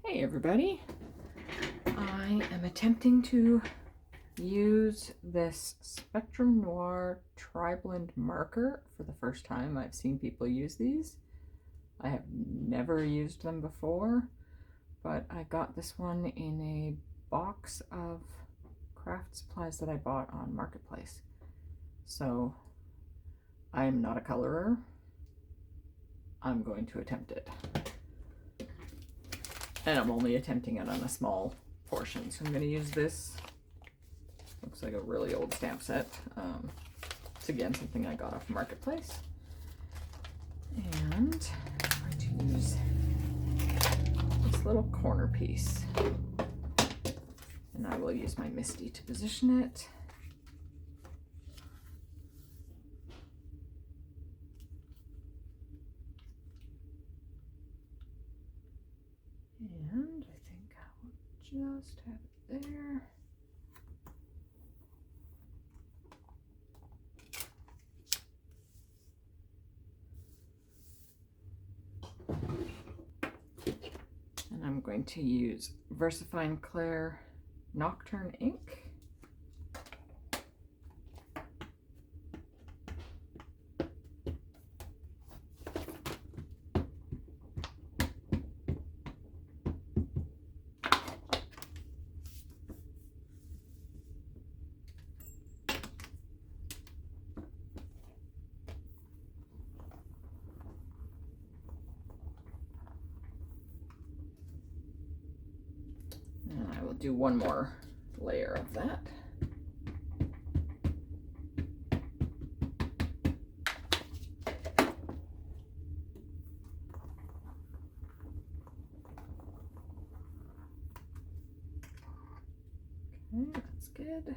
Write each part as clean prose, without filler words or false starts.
Hey everybody, I am attempting to use this Spectrum Noir Tri-Blend marker for the first time. I've seen people use these. I have never used them before, but I got this one in a box of craft supplies that I bought on Marketplace. So I am not a colorer. I'm going to attempt it. And I'm only attempting it on a small portion. So I'm going to use this. Looks like a really old stamp set. It's again something I got off Marketplace. And I'm going to use this little corner piece. And I will use my Misty to position it. And I think I will just have it there. And I'm going to use VersaFine Clair Nocturne ink. And I will do one more layer of that. Okay, that's good.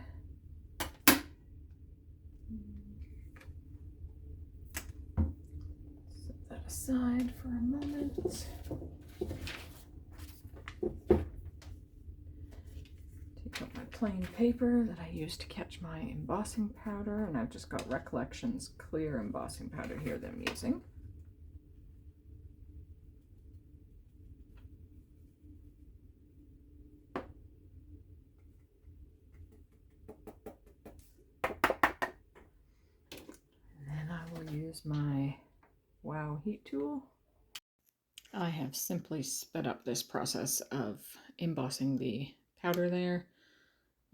Set that aside for a moment. Take out my plain paper that I used to catch my embossing powder, and I've just got Recollections clear embossing powder here that I'm using. Use my Wow heat tool. I have simply sped up this process of embossing the powder there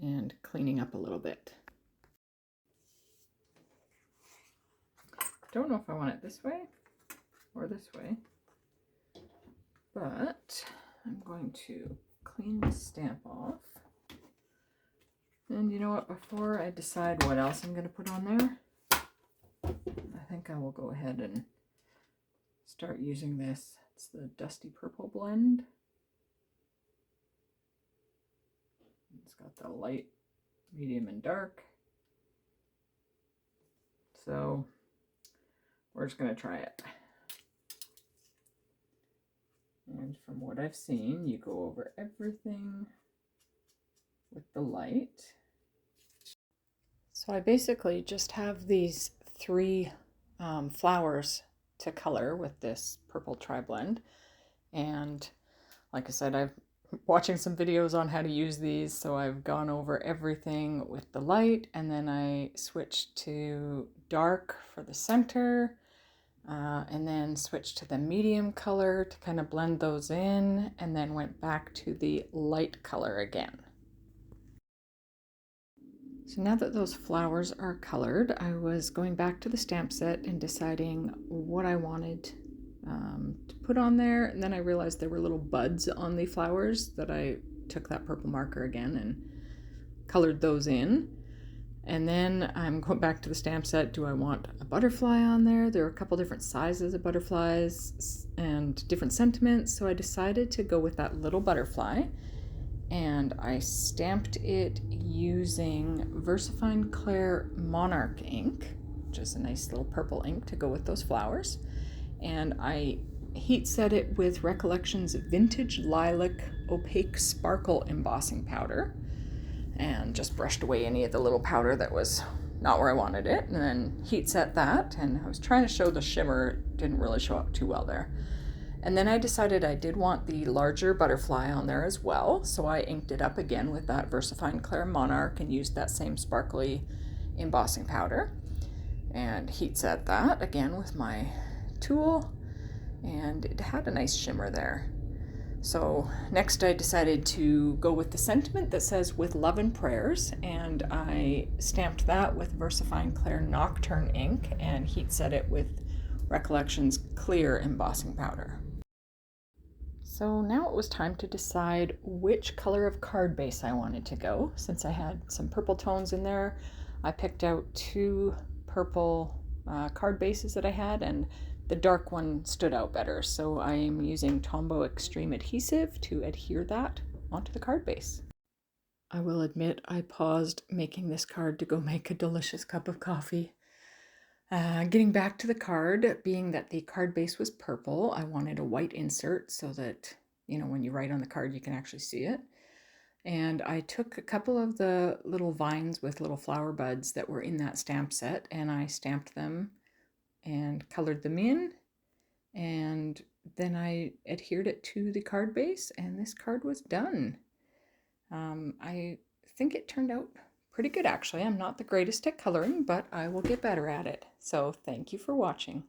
and cleaning up a little bit. Don't know if I want it this way or this way, but I'm going to clean the stamp off. And you know what, before I decide what else I'm going to put on there, I think I will go ahead and start using this. It's the Dusty Purple blend. It's got the light, medium, and dark. So we're just going to try it. And from what I've seen, you go over everything with the light. So I basically just have these three flowers to color with this purple tri-blend, and like I said, I've watching some videos on how to use these, so I've gone over everything with the light, and then I switched to dark for the center, and then switched to the medium color to kind of blend those in, and then went back to the light color again. So now that those flowers are colored, I was going back to the stamp set and deciding what I wanted to put on there. And then I realized there were little buds on the flowers that I took that purple marker again and colored those in. And then I'm going back to the stamp set. Do I want a butterfly on there? There are a couple different sizes of butterflies and different sentiments. So I decided to go with that little butterfly. And I stamped it using VersaFine Clair Monarch ink, which is a nice little purple ink to go with those flowers. And I heat set it with Recollections Vintage Lilac Opaque Sparkle Embossing Powder, and just brushed away any of the little powder that was not where I wanted it, and then heat set that. And I was trying to show the shimmer, didn't really show up too well there. And then I decided I did want the larger butterfly on there as well, so I inked it up again with that VersaFine Clair Monarch and used that same sparkly embossing powder and heat set that again with my tool, and it had a nice shimmer there. So next I decided to go with the sentiment that says "with love and prayers," and I stamped that with VersaFine Clair Nocturne ink and heat set it with Recollections clear embossing powder. So now it was time to decide which color of card base I wanted to go. Since I had some purple tones in there, I picked out two purple card bases that I had, and the dark one stood out better. So I am using Tombow Extreme Adhesive to adhere that onto the card base. I will admit I paused making this card to go make a delicious cup of coffee. Getting back to the card, being that the card base was purple, I wanted a white insert so that, when you write on the card, you can actually see it. And I took a couple of the little vines with little flower buds that were in that stamp set, and I stamped them and colored them in. And then I adhered it to the card base, and this card was done. I think it turned out pretty good, actually. I'm not the greatest at coloring, but I will get better at it. So thank you for watching.